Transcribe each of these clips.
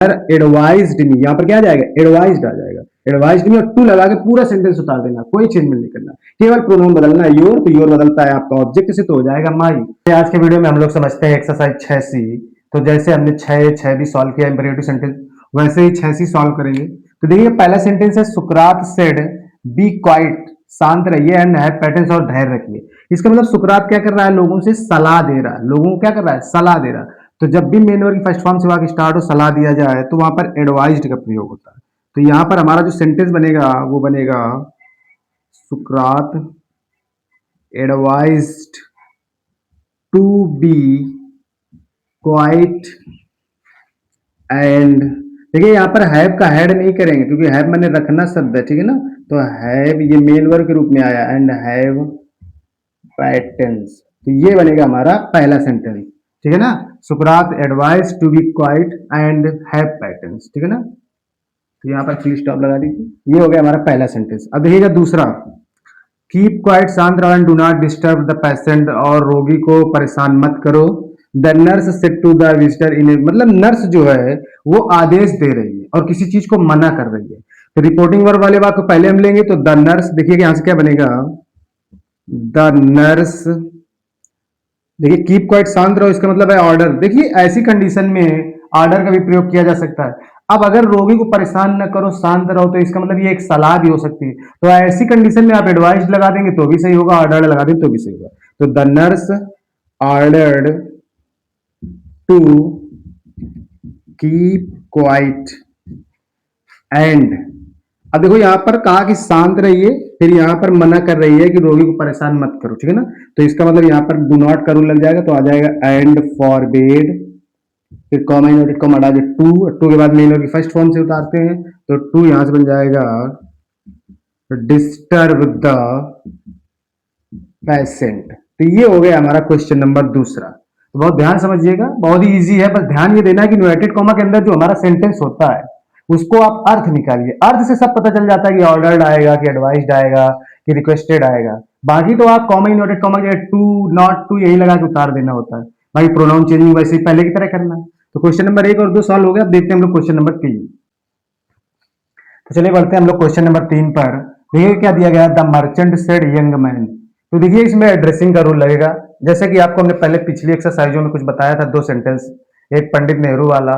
Advised मी, यहाँ पर क्या आ जाएगा, एडवाइज्ड आ जाएगा, एडवाइज्ड मी और टू लगा के पूरा सेंटेंस उतार देना, कोई चेंजमेंट नहीं करना, केवल प्रोनाउन बदलना है, योर, तो योर बदलता है आपका ऑब्जेक्ट से, तो हो जाएगा माई। आज के वीडियो में हम लोग समझते हैं एक्सरसाइज 6C। तो जैसे हमने 6 भी सॉल्व किया इंपेरेटिव सेंटेंस, वैसे ही 6C सॉल्व करेंगे। तो देखिए पहला सेंटेंस है, सुकरात सेड बी क्वाइट, शांत रहिए एंड हैव पेशेंस, और धैर्य रखिए। इसका मतलब सुकरात क्या कर रहा है, लोगों से सलाह दे रहा है, लोगों को क्या कर रहा है, सलाह दे रहा है। तो जब भी मेन वर्ब की फर्स्ट फॉर्म से वाक्य स्टार्ट हो, सलाह दिया जाए, तो वहां पर एडवाइज्ड का प्रयोग होता है। तो यहां पर हमारा जो सेंटेंस बनेगा वो बनेगा, सुकरात advised to be quiet and, देखिए यहाँ पर हैव का हैड नहीं करेंगे क्योंकि हैव मैंने रखना शब्द है, ठीक है ना। तो हैव ये मेन वर्ब के रूप में आया, एंड हैव पैटर्न्स, तो ये बनेगा हमारा पहला सेंटेंस, ठीक है ना। सुकरात advice to be quiet and have patterns, ठीक है ना। तो यहाँ पर फुल स्टॉप लगा दीजिए, ये हो गया हमारा पहला सेंटेंस। अब देखिएगा दूसरा, कीप क्वाइट, शांत रहो and do not disturb the patient, और रोगी को परेशान मत करो। The nurse said to the visitor in, मतलब नर्स जो है वो आदेश दे रही है और किसी चीज को मना कर रही है। तो रिपोर्टिंग वर्ब वाले बात को पहले हम लेंगे, तो द नर्स, देखिएगा यहां से क्या बनेगा, द नर्स, देखिए कीप क्वाइट शांत रहो, इसका मतलब है ऑर्डर। देखिए ऐसी कंडीशन में ऑर्डर का भी प्रयोग किया जा सकता है। अब अगर रोगी को परेशान न करो, शांत रहो, तो इसका मतलब ये एक सलाह भी हो सकती है। तो ऐसी कंडीशन में आप एडवाइस लगा देंगे तो भी सही होगा, ऑर्डर लगा देंगे तो भी सही होगा। तो the nurse ordered to keep quiet and, अब देखो यहां पर कहा कि शांत रहिए, फिर यहां पर मना कर रही है कि रोगी को परेशान मत करो, ठीक है ना। तो इसका मतलब यहां पर डू नॉट का रूल लग जाएगा, तो आ जाएगा एंड फॉरबिड, फिर कॉमा इनवर्टेड कॉमा हटा के टू, टू के बाद मेन वर्ब की फर्स्ट फॉर्म से उतारते हैं, तो टू यहां से बन जाएगा डिस्टर्ब द पेशेंट। तो ये हो गया हमारा क्वेश्चन नंबर दूसरा। तो बहुत ध्यान समझिएगा, बहुत ही इजी है, बस ध्यान ये देना है कि इनवर्टेड कॉमा के अंदर जो हमारा सेंटेंस होता है उसको आप अर्थ निकालिए, अर्थ से सब पता चल जाता है कि ऑर्डर्ड आएगा, कि एडवाइस्ड आएगा, कि रिक्वेस्टेड आएगा। बाकी तो आप कॉमा इनवर्टेड कॉमा के टू नॉट टू यही लगा के उतार देना होता है, बाकी प्रोनाउन चेंजिंग वैसे ही पहले की तरह करना है। तो क्वेश्चन नंबर 1 और 2 सॉल्व हो गया। अब देखते हैं हम लोग क्वेश्चन नंबर 3। तो चलिए बढ़ते हैं हम लोग क्वेश्चन नंबर 3 पर। देखिए क्या दिया गया, the merchant said young man. तो देखिए इसमें एड्रेसिंग का रूल लगेगा, जैसे कि आपको हमने पहले पिछली एक्सरसाइजों में कुछ बताया था, 2 सेंटेंस, एक पंडित नेहरू वाला,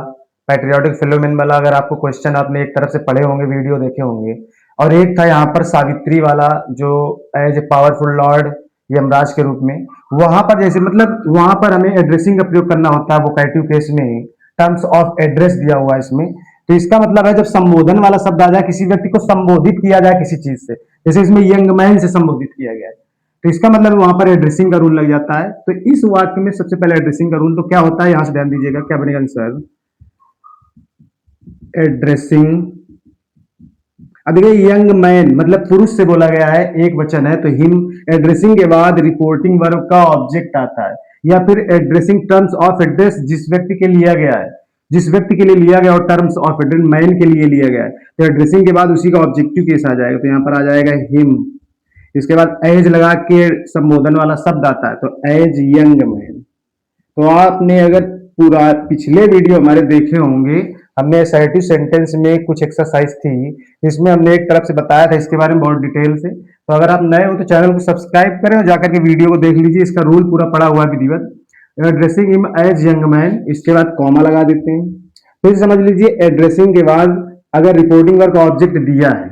पैट्रियोटिक फिलोमेन वाला, अगर आपको क्वेश्चन आपने एक तरफ से पढ़े होंगे, वीडियो देखे होंगे, और एक था यहाँ पर सावित्री वाला, जो as a powerful lord Yamraj के रूप में। वहां पर जैसे मतलब वहां पर हमें एड्रेसिंग का प्रयोग करना होता है, वोकैटिव केस में टर्म्स ऑफ एड्रेस दिया हुआ है इसमें। तो इसका मतलब है जब संबोधन वाला शब्द आ जाए, किसी व्यक्ति को संबोधित किया जाए किसी चीज से, जैसे इसमें यंग मैन से संबोधित किया गया है, तो इसका मतलब वहां पर एड्रेसिंग का रूल लग जाता है। तो इस वाक्य में सबसे पहले एड्रेसिंग का रूल तो क्या होता है, यहां से ध्यान दीजिएगा, क्या बनेगा आंसर, एड्रेसिंग। अब देखिए यंग मैन मतलब पुरुष से बोला गया है, एक वचन है, तो हिम, एड्रेसिंग के बाद रिपोर्टिंग वर्ब का ऑब्जेक्ट आता है, या फिर एड्रेसिंग टर्म्स ऑफ एड्रेस जिस व्यक्ति के लिया गया है, जिस व्यक्ति के लिए लिया गया और टर्म्स ऑफ एड्रेस मैन के लिए लिया गया है, तो एड्रेसिंग के बाद उसी का ऑब्जेक्टिव केस आ जाएगा, तो यहाँ पर आ जाएगा हिम। इसके बाद एज लगा के संबोधन वाला शब्द आता है, तो एज यंग मैन। तो आपने अगर पूरा पिछले वीडियो हमारे देखे होंगे, हमने असर्टिव सेंटेंस में कुछ एक्सरसाइज थी, इसमें हमने एक तरफ से बताया था इसके बारे में बहुत डिटेल से। तो अगर आप नए हो तो चैनल को सब्सक्राइब करें और जाकर के वीडियो को देख लीजिए, इसका रूल पूरा पड़ा हुआ है विधिवत। Addressing him as young man, इसके बाद कॉमा लगा देते हैं। फिर समझ लीजिए एड्रेसिंग के बाद अगर रिपोर्टिंग वर्क ऑब्जेक्ट दिया है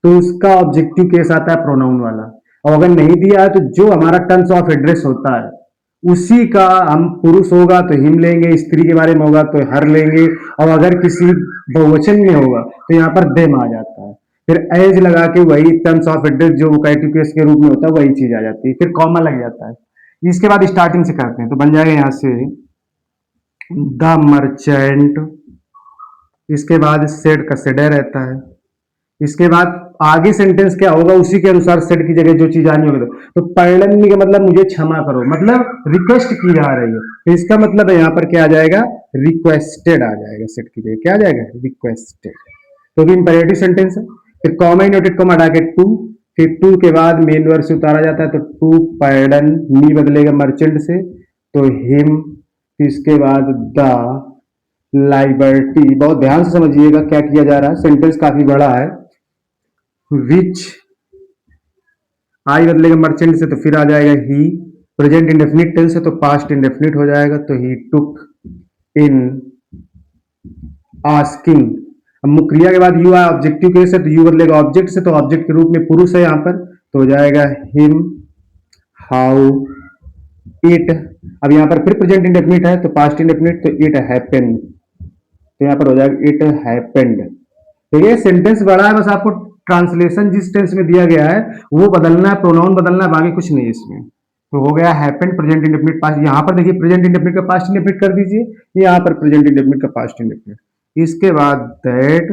तो उसका ऑब्जेक्टिव केस आता है प्रोनाउन वाला, और अगर नहीं दिया है तो जो हमारा टर्म्स ऑफ एड्रेस होता है उसी का, हम पुरुष होगा तो हिम लेंगे, स्त्री के बारे में होगा तो हर लेंगे, और अगर किसी बहुवचन में होगा तो यहाँ पर देम आ जाता है। फिर एज लगा के वही टर्म्स ऑफ एड्रेस जो वोकैटिव केस के रूप में होता है वही चीज आ जाती है, फिर कॉमा लग जाता है। इसके बाद स्टार्टिंग से करते हैं, तो बन जाएगा यहाँ से द मर्चेंट, इसके बाद सेड का सेडर रहता है, इसके बाद आगे सेंटेंस क्या होगा उसी के अनुसार सेड की जगह जो चीज आनी होगी, तो पैडन का मतलब मुझे क्षमा करो, मतलब रिक्वेस्ट की जा रही है, तो इसका मतलब है यहाँ पर क्या आ जाएगा, रिक्वेस्टेड आ जाएगा, सेड की जगह क्या आ जाएगा, रिक्वेस्टेड, तो भी इंपेरेटिव सेंटेंस है। फिर कॉमा इनवर्टेड कॉमा हटा के टू, फिर टू के बाद मेन वर्ब से उतारा जाता है, तो टू पैडन, मी बदलेगा मर्चेंट से तो हिम, इसके बाद द लिबर्टी। बहुत ध्यान से समझिएगा क्या किया जा रहा है, सेंटेंस काफी बड़ा है। विच, आई बदलेगा मर्चेंट से तो फिर आ जाएगा ही। प्रेजेंट इंडेफिनिट टेंस से तो पास्ट इंडेफिनिट हो जाएगा, तो ही टुक इन आस्किंग। अब क्रिया के बाद यू आया ऑब्जेक्टिव केस है, तो यू बदलेगा ऑब्जेक्ट से, तो ऑब्जेक्ट के रूप में पुरुष है यहाँ पर, तो हो जाएगा हिम, हाउ, इट। अब यहाँ पर फिर प्रेजेंट इंडेफिनिट है, तो पास्ट इंडेफिनिट, तो इट हैपेंड, तो यहाँ पर हो जाएगा इट हैपेंड। ठीक है, सेंटेंस बड़ा है, बस आपको ट्रांसलेशन जिस टेंस में दिया गया है वो बदलना है, प्रोनाउन बदलना है, बाकी कुछ नहीं इसमें। तो हो गया हैपेंड प्रेजेंट इंडेफिनिट पास्ट। यहाँ पर देखिए प्रेजेंट इंडेफिनिट का पास्ट इंडेफिनिट कर दीजिए, यहाँ पर प्रेजेंट इंडेफिनिट का पास्ट इंडेफिनिट। इसके बाद दैट,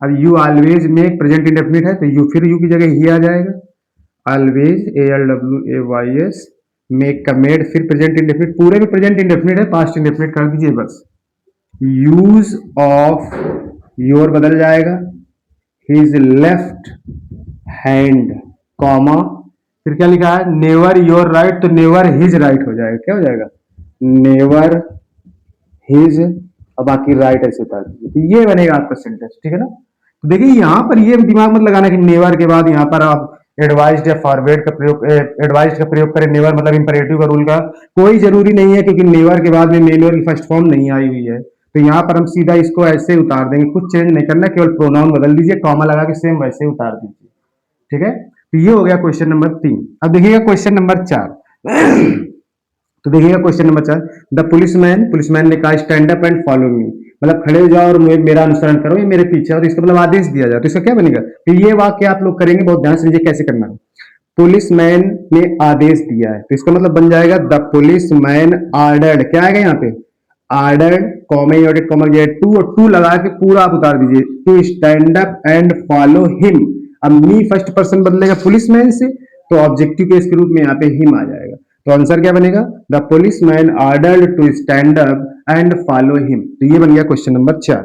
अब यू ऑलवेज में प्रेजेंट इंडेफिनिट है, तो यू फिर यू की जगह ही आ जाएगा। ऑलवेज, ALWAYS, मेक का मेड, फिर प्रेजेंट इंडेफिनिट, पूरे भी प्रेजेंट इंडेफिनिट है, पास्ट इंडेफिनिट कर दीजिए बस। यूज ऑफ, योर बदल जाएगा, हिज लेफ्ट हैंड, कॉमा, फिर क्या लिखा है, नेवर योर राइट, तो नेवर हिज राइट हो जाएगा। क्या हो जाएगा, नेवर हिज, और बाकी राइट ऐसे उतार दीजिए, तो ये बनेगा आपका सेंटेंस। ठीक है ना। तो देखिए यहाँ पर ये दिमाग मत लगाना कि नेवर के बाद यहाँ पर आप एडवाइज्ड या फॉरवर्ड का प्रयोग, एडवाइज्ड का प्रयोग करें, नेवर मतलब इंपरेटिव का रूल का कोई जरूरी नहीं है, क्योंकि नेवर के बाद में मेन की फर्स्ट फॉर्म नहीं आई हुई है। तो यहाँ पर हम सीधा इसको ऐसे उतार देंगे, कुछ चेंज नहीं करना, केवल प्रोनाउन बदल दीजिए, कॉमा लगा के सेम वैसे उतार दीजिए। ठीक है, तो ये हो गया क्वेश्चन नंबर 3। अब देखिएगा क्वेश्चन नंबर 4। तो देखिएगा question number 4, the policeman, policeman ने कहा stand up and follow me, मतलब खड़े हो जाओ और मेरा अनुसरण करो, ये मेरे पीछे, और इसका मतलब आदेश दिया जाए, तो इसका क्या बनेगा। तो ये वाक्य आप लोग करेंगे, बहुत ध्यान से समझिए कैसे करना है। पुलिसमैन ने आदेश दिया है, तो इसका मतलब बन जाएगा द पुलिसमैन आर्डर्ड, क्या आएगा यहाँ पे, आर्डर्ड, कॉमा टू, और टू लगा के पूरा आप उतार दीजिए, to stand up and follow him. अब मी फर्स्ट पर्सन बदलेगा पुलिसमैन से, तो ऑब्जेक्टिव केस के रूप में यहाँ पे हिम आ जाएगा, तो आंसर क्या बनेगा, the policeman ordered to stand up and follow him. तो ये बन गया क्वेश्चन नंबर 4।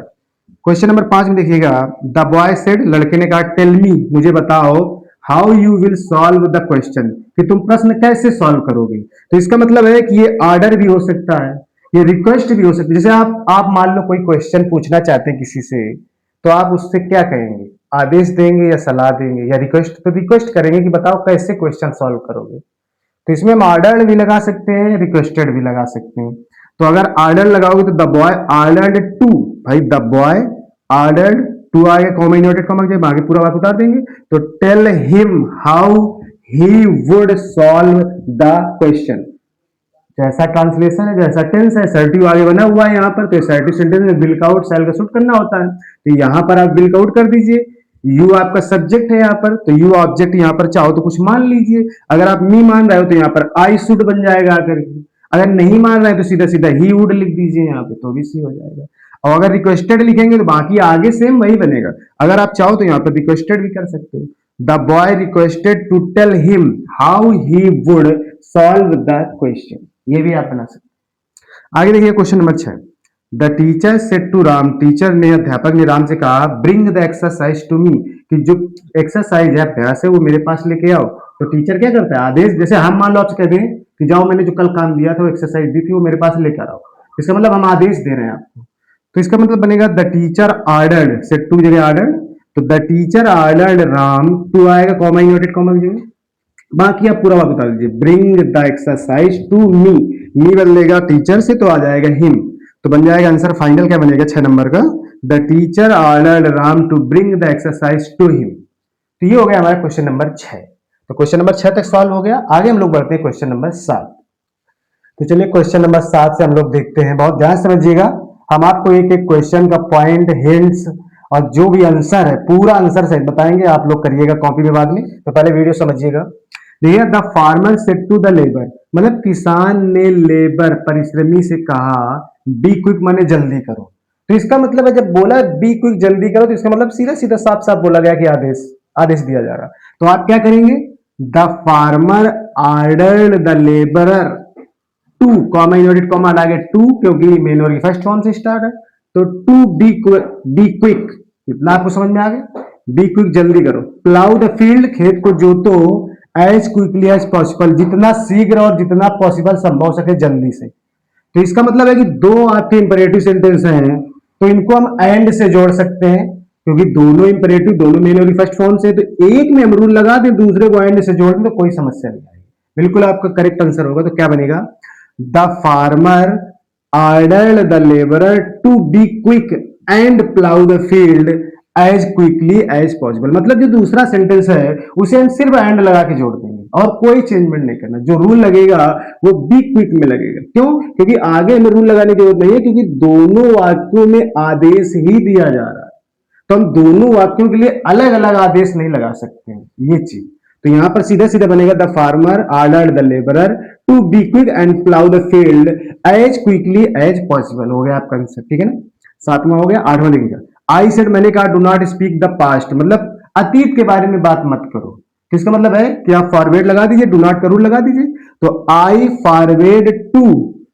क्वेश्चन नंबर 5 में देखिएगा, द बॉय सेड, लड़के ने कहा, टेल मी, मुझे बताओ, how you will solve the question, कि तुम प्रश्न कैसे सॉल्व करोगे। तो इसका मतलब है कि ये आर्डर भी हो सकता है, ये रिक्वेस्ट भी हो सकती है। जैसे आप मान लो कोई क्वेश्चन पूछना चाहते हैं किसी से, तो आप उससे क्या कहेंगे, आदेश देंगे या सलाह देंगे या रिक्वेस्ट, तो रिक्वेस्ट करेंगे कि बताओ कैसे क्वेश्चन सॉल्व करोगे। तो इसमें हम आर्डर्ड भी लगा सकते हैं, रिक्वेस्टेड भी लगा सकते हैं। तो अगर आर्डर लगाओगे तो द बॉय आर्डर्ड टू, भाई द बॉय आर्डर्ड टू आएगा, कॉमा इन्वर्टेड कॉमा के आगे पूरा बात उतार देंगे, तो tell him how he would solve the question. जैसा ट्रांसलेशन है, जैसा टेंस है, असर्टिव आगे बना हुआ है यहाँ पर, तो असर्टिव सेंटेंस में विल का आउट सेल का शूट करना होता है, तो यहाँ पर आप विल का आउट कर दीजिए। यू आपका सब्जेक्ट है यहाँ पर, तो यू ऑब्जेक्ट, यहाँ पर चाहो तो कुछ मान लीजिए। अगर आप मी मान रहे हो तो यहाँ पर आई शुड बन जाएगा आकर के, अगर नहीं मान रहे तो सीधा सीधा ही वुड लिख दीजिए यहाँ पे, तो भी सी हो जाएगा। और अगर रिक्वेस्टेड लिखेंगे तो बाकी आगे सेम वही बनेगा। अगर आप चाहो तो यहाँ पर रिक्वेस्टेड भी कर सकते हो, the boy requested to tell him how he would solve the question, ये भी आप बना सकते। आगे देखिए question number 6, the teacher said to Ram, teacher ने, अध्यापक ने राम से कहा, bring the exercise to me, कि जो एक्सरसाइज है, अभ्यास है, वो मेरे पास लेके आओ। तो टीचर क्या करता है, आदेश, जैसे हम मान लो आपसे कहते हैं कि जाओ मैंने जो कल काम दिया था, वो एक्सरसाइज दी थी, वो मेरे पास लेकर आओ, इसका मतलब हम आदेश दे रहे हैं आपको। तो इसका मतलब बनेगा the teacher ordered, said to जगह आर्डर्ड, तो the teacher ordered Ram to आएगा, कॉमा इन्वर्टेड कॉमा की जगह, बाकी आप पूरा बात बता दीजिए, bring the exercise to me, me बदलेगा टीचर से तो आ जाएगा हिम, तो बन जाएगा आंसर फाइनल क्या बनेगा 6 नंबर का, the teacher ordered Ram to bring the exercise to him. तो ये हो गया हमारा क्वेश्चन नंबर 6। तो क्वेश्चन नंबर 6 तक सॉल्व हो गया। आगे हम लोग बढ़ते हैं क्वेश्चन नंबर 7। तो चलिए क्वेश्चन नंबर 7 से हम लोग देखते हैं, बहुत ध्यान समझिएगा, हम आपको एक एक क्वेश्चन का पॉइंट, हिंट्स और जो भी आंसर है पूरा आंसर सहित बताएंगे, आप लोग करिएगा कॉपी में बाद में। तो पहले वीडियो समझिएगा। देखिए, the farmer said to the labour, मतलब किसान ने लेबर परिश्रमी से कहा, बी क्विक माने जल्दी करो। तो इसका मतलब है जब बोला बी क्विक जल्दी करो, तो इसका मतलब सीधा सीधा साफ साफ बोला गया कि आदेश आदेश दिया जा रहा। तो आप क्या करेंगे, the farmer ordered the labourer to, comma inverted comma लगा टू, क्योंकि मेन वर्ग की फर्स्ट फॉर्म से स्टार्ट है, तो टू बी क्विक, इतना आपको समझ में आ गया, बी क्विक जल्दी करो। प्लाउ द फील्ड, खेत को जोतो, एज क्विकली एज पॉसिबल, जितना शीघ्र और जितना पॉसिबल संभव सके जल्दी से। तो इसका मतलब है कि दो आपके इंपरेटिव सेंटेंस हैं, तो इनको हम एंड से जोड़ सकते हैं, क्योंकि दोनों इंपरेटिव, दोनों मेन और फर्स्ट फॉर्म से, तो एक में हम रूल लगा दें, दूसरे को एंड से जोड़ दें, तो कोई समस्या नहीं आएगी। बिल्कुल आपका करेक्ट आंसर होगा। तो क्या बनेगा? The farmer ordered the laborer to be quick and plow the field as quickly as possible। मतलब जो दूसरा सेंटेंस है उसे हम सिर्फ एंड लगा के जोड़ देंगे और कोई चेंजमेंट नहीं करना। जो रूल लगेगा वो बी क्विक में लगेगा। क्यों? क्योंकि आगे हमें रूल लगाने की जरूरत नहीं है, क्योंकि दोनों वाक्यों में आदेश ही दिया जा रहा है, तो हम दोनों वाक्यों के लिए अलग अलग आदेश नहीं लगा सकते हैं, ये चीज। तो यहां पर सीधा सीधा बनेगा the farmer ordered the labourer to be quick and plough the field as quickly as possible. हो गया आपका आंसर, ठीक है ना। सातवां हो गया। आठवां देखिएगा, आई सेड, मैंने कहा, do not speak the past, मतलब अतीत के बारे में बात मत करो। तो इसका मतलब है कि आप फॉरवर्ड लगा दीजिए, डू नॉट का रूल लगा दीजिए। तो आई फॉरवर्ड टू,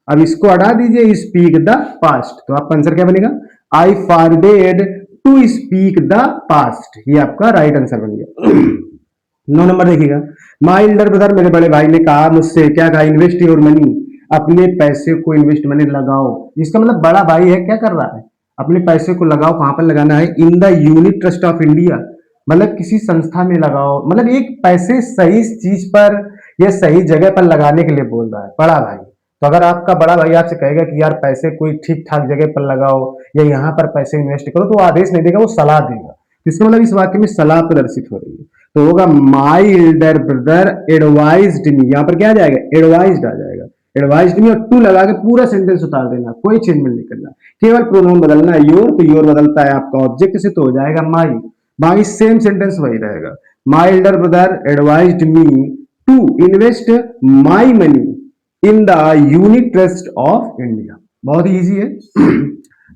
अब इसको हटा दीजिए, स्पीक द पास्ट, तो आपका आंसर क्या बनेगा? I forward to speak the past, ये आपका राइट आंसर बन गया। 9 नंबर देखिएगा, माई एल्डर ब्रदर, मेरे बड़े भाई ने कहा मुझसे, क्या कहा? इन्वेस्ट योर मनी, अपने पैसे को इन्वेस्ट मनी लगाओ। इसका मतलब बड़ा भाई है, क्या कर रहा है? अपने पैसे को लगाओ। कहां पर लगाना है? इन the unit trust of India, मतलब किसी संस्था में लगाओ। मतलब एक पैसे सही चीज पर या सही जगह पर लगाने के लिए बोल रहा है बड़ा भाई। तो अगर आपका बड़ा भाई आपसे कहेगा कि यार पैसे कोई ठीक ठाक जगह पर लगाओ या यहाँ पर पैसे इन्वेस्ट करो, तो वो आदेश नहीं देगा, वो सलाह देगा। इसका मतलब इस वाक्य में सलाह प्रदर्शित हो रही है। तो होगा माई एल्डर ब्रदर एडवाइज्ड मी, यहां पर क्या आ जाएगा? एडवाइज्ड आ जाएगा। एडवाइज्ड मी और टू लगा के पूरा सेंटेंस उतार देना, कोई चेंजमेंट नहीं करना, केवल प्रोनाउन बदलना है। योर, तो योर बदलता है आपका ऑब्जेक्ट से, तो हो जाएगा माई। बाकी सेम सेंटेंस वही रहेगा। My elder brother advised me to invest my money in the unit trust of India. बहुत ही ईजी है।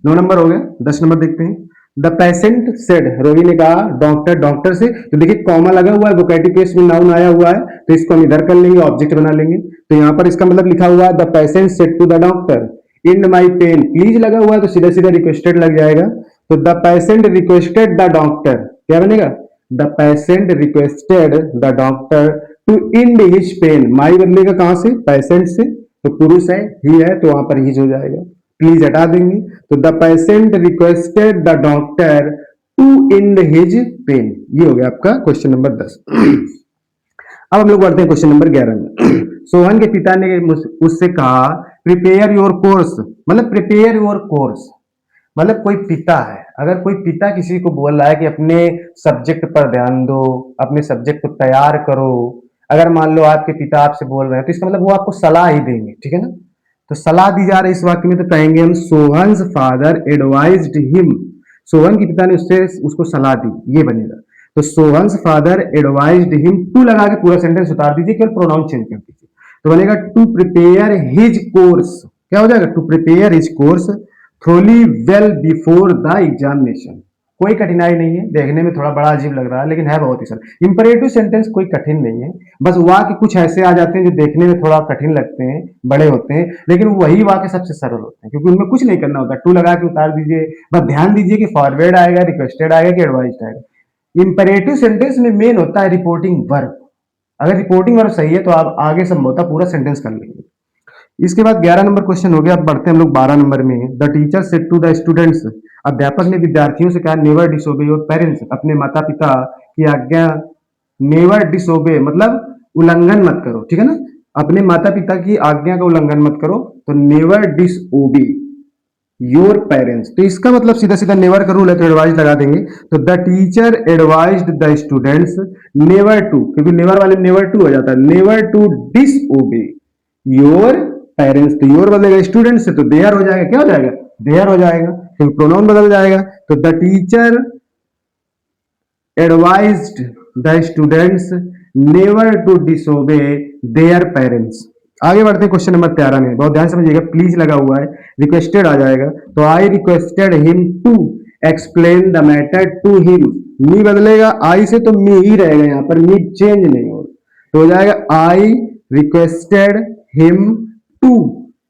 9 नंबर हो गया। 10 नंबर देखते हैं, द पेशेंट सेड, रोगी ने कहा डॉक्टर, डॉक्टर से। तो देखिए कॉमा लगा हुआ है, वोकेटिव केस में नाउन आया हुआ है, तो इसको हम इधर कर लेंगे, ऑब्जेक्ट बना लेंगे। तो यहां पर इसका मतलब लिखा हुआ है the patient said to the doctor in my pain, please लगा हुआ है, तो सीधा सीधा रिक्वेस्टेड लग जाएगा। तो the patient requested the doctor, क्या बनेगा? The patient requested the doctor to end his pain, my बदलेगा कहां से? पेशेंट से, तो पुरुष है, ही है, तो वहां पर हिज हो जाएगा, प्लीज हटा देंगे। तो the patient requested the doctor to end his pain, ये हो गया आपका क्वेश्चन नंबर 10। अब हम लोग बढ़ते हैं क्वेश्चन नंबर 11 में। सोहन के पिता ने उससे कहा प्रिपेयर योर कोर्स, मतलब प्रिपेयर योर कोर्स, मतलब कोई पिता है, अगर कोई पिता किसी को बोल रहा है कि अपने सब्जेक्ट पर ध्यान दो, अपने सब्जेक्ट को तैयार करो, अगर मान लो आपके पिता आपसे बोल रहे हैं, तो इसका मतलब वो आपको सलाह ही देंगे, ठीक है ना। तो सलाह दी जा रही है इस वाक्य में, तो कहेंगे हम Sohan's father advised him, Sohan के पिता ने उससे उसको सलाह दी, ये बनेगा। तो Sohan's father advised him, to लगा के पूरा सेंटेंस उतार दीजिए, केवल प्रोनाउन चेंज कर दीजिए, तो बनेगा टू प्रिपेयर हिज कोर्स, क्या हो जाएगा? To prepare his course thoroughly well before the examination. कोई कठिनाई नहीं है, देखने में थोड़ा बड़ा अजीब लग रहा है, लेकिन है बहुत ही सरल। इंपरेटिव सेंटेंस कोई कठिन नहीं है, बस वाक्य कुछ ऐसे आ जाते हैं जो देखने में थोड़ा कठिन लगते हैं, बड़े होते हैं, लेकिन वही वाक्य सबसे सरल होते हैं, क्योंकि उनमें कुछ नहीं करना होता। टू लगा के उतार दीजिए, बस ध्यान दीजिए कि फॉरवर्ड आएगा, रिक्वेस्टेड आएगा कि एडवाइस्ड आएगा। इंपरेटिव सेंटेंस में मेन होता है रिपोर्टिंग वर्ब। अगर रिपोर्टिंग वर्ब सही है तो आप आगे संभवतः पूरा सेंटेंस कर लेंगे। इसके बाद 11 नंबर क्वेश्चन हो गया। अब बढ़ते हैं हम लोग 12 नंबर में। The teacher said to the students, अध्यापक ने विद्यार्थियों से कहा नेवर डिसोबे योर पेरेंट्स, अपने माता पिता की आज्ञा, नेवर डिसोबे मतलब उल्लंघन मत करो, ठीक है ना, अपने माता पिता की आज्ञा का उल्लंघन मत करो, तो नेवर डिसओबे योर पेरेंट्स। तो इसका मतलब सीधा सीधा नेवर का रूल है, तो एडवाइज लगा देंगे। तो the teacher advised the students never to, क्योंकि नेवर वाले नेवर टू हो जाता है, never to disobey your parents. तो योर बदलेगा स्टूडेंट से, तो देयर हो जाएगा, क्या हो जाएगा? देयर हो जाएगा, क्योंकि प्रोनाउन बदल जाएगा। तो the teacher advised the students never to disobey their parents. आगे बढ़ते हैं क्वेश्चन नंबर 13 में, बहुत ध्यान समझिएगा, प्लीज लगा हुआ है, रिक्वेस्टेड आ जाएगा। तो I requested him to explain the matter to him, me बदलेगा आई से, तो मी ही रहेगा, यहां पर मी चेंज नहीं होगा, तो हो जाएगा I requested him to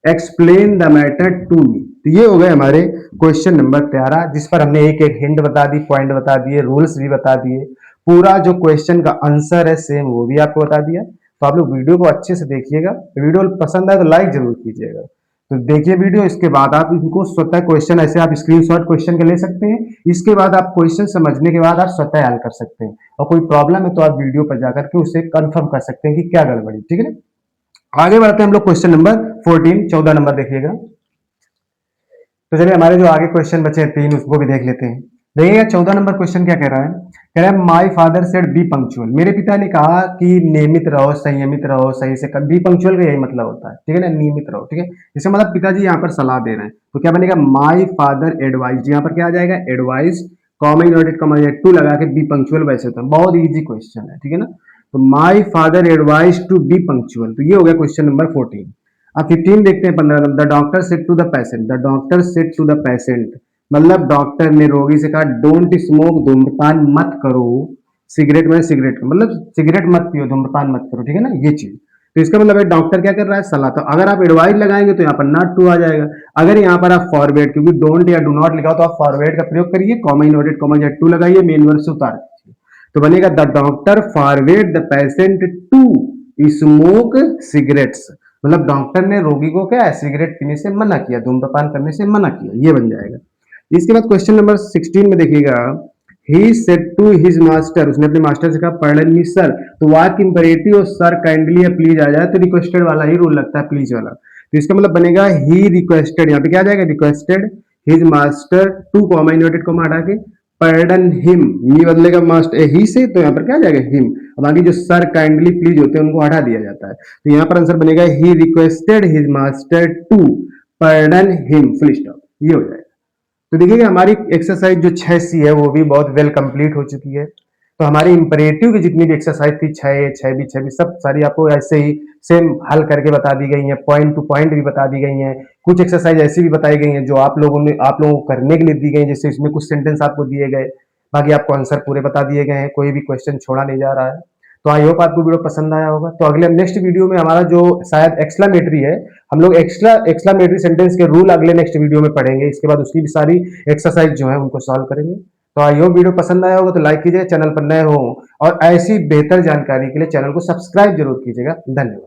explain the matter to me. तो ये हो गए हमारे क्वेश्चन नंबर 13, जिस पर हमने एक एक हिंट बता दी, पॉइंट बता दिए, रूल्स भी बता दिए, पूरा जो क्वेश्चन का आंसर है सेम वो भी आपको बता दिया। तो आप लोग वीडियो को अच्छे से देखिएगा, वीडियो पसंद आए तो लाइक जरूर कीजिएगा। तो देखिए वीडियो, इसके बाद आप इनको स्वतः क्वेश्चन ऐसे आप स्क्रीनशॉट क्वेश्चन के ले सकते हैं। इसके बाद आप क्वेश्चन समझने के बाद आप स्वतः हल कर सकते हैं, और कोई प्रॉब्लम है तो आप वीडियो पर जाकर के उसे कंफर्म कर सकते हैं कि क्या गड़बड़ी। ठीक है, आगे बढ़ते हैं हम लोग क्वेश्चन नंबर 14, 14 नंबर देखिएगा। तो चलिए हमारे जो आगे क्वेश्चन बचे हैं 3, उसको भी देख लेते हैं। देखिएगा 14 नंबर क्वेश्चन क्या कह रहा है, कह रहा है my father said B punctual. मेरे पिता ने कहा कि नियमित रहो, संयमित रहो, सही से कर। बी पंक्चुअल का यही मतलब होता है, ठीक है ना, नियमित रहो। ठीक है, इसका मतलब पिताजी यहाँ पर सलाह दे रहे हैं, तो क्या बनेगा, माई फादर एडवाइज। यहाँ पर क्या आ जाएगा, advice, comma inverted comma two लगा के बी पंक्चुअल। वैसे तो बहुत इजी क्वेश्चन है, ठीक है ना। तो my father advise to be punctual, तो ये हो गया क्वेश्चन नंबर 14। अब 15 देखते हैं, 15 number, the doctor said to the patient. The doctor said to the patient मतलब डॉक्टर ने रोगी से कहा डोंट स्मोक, धूम्रपान मत करो। सिगरेट में सिगरेट मतलब सिगरेट मत पियो, धूम्रपान मत करो, ठीक है ना, ये चीज। तो इसका मतलब है डॉक्टर क्या कर रहा है, सलाह। तो अगर आप एडवाइस लगाएंगे तो यहाँ पर नॉट टू आ जाएगा। अगर यहाँ पर आप फॉरवर्ड, क्योंकि डोंट या डू नॉट लिखा हो तो आप फॉरवर्ड का प्रयोग करिए, कॉमा इनवर्टेड कॉमा या टू लगाइए, मेन वर्ड से उतार दीजिए, तो बनेगा the doctor forward the patient to smoke cigarettes. मतलब डॉक्टर ने रोगी को क्या है, सिगरेट पीने से मना किया, धूम्रपान करने से मना किया, ये बन जाएगा। इसके बाद क्वेश्चन नंबर 16 में देखिएगा, he said to his master, उसने अपने मास्टर से कहा पार्डन मी सर। तो वाक इंपरेटिव और सर काइंडली या प्लीज आ जाए तो रिक्वेस्टेड वाला ही रूल लगता है, प्लीज वाला। तो इसका मतलब बनेगा ही रिक्वेस्टेड, यहाँ पे क्या आ जाएगा, requested his master to, comma inverted comma हटा के, पर्डन हिम, मी बदलेगा मास्टर ही से, तो यहाँ पर क्या आ जाएगा, हिम। अब आगे जो सर काइंडली प्लीज होते हैं उनको हटा दिया जाता है, तो यहाँ पर आंसर बनेगा he requested his master to pardon him, full stop, ये हो जाएगा। तो देखिए हमारी एक्सरसाइज जो 6C है वो भी बहुत वेल कंप्लीट हो चुकी है। तो हमारी इंपरेटिव की जितनी भी एक्सरसाइज थी, 6A 6B 6B सब सारी आपको ऐसे ही सेम हल करके बता दी गई है, पॉइंट टू पॉइंट भी बता दी गई हैं। कुछ एक्सरसाइज ऐसी भी बताई गई हैं जो आप लोगों को करने के लिए दी गई, जैसे इसमें कुछ सेंटेंस आपको दिए गए, बाकी आपको आंसर पूरे बता दिए गए हैं, कोई भी क्वेश्चन छोड़ा नहीं जा रहा है। तो आई होप आपको वीडियो पसंद आया होगा। तो अगले नेक्स्ट वीडियो में हमारा जो शायद एक्सक्लामेटरी है, हम लोग एक्सक्लामेटरी सेंटेंस के रूल अगले नेक्स्ट वीडियो में पढ़ेंगे। इसके बाद उसकी भी सारी एक्सरसाइज जो है उनको सॉल्व करेंगे। तो आई होप वीडियो पसंद आया होगा, तो लाइक कीजिए, चैनल पर नए हो और ऐसी बेहतर जानकारी के लिए चैनल को सब्सक्राइब जरूर कीजिएगा। धन्यवाद।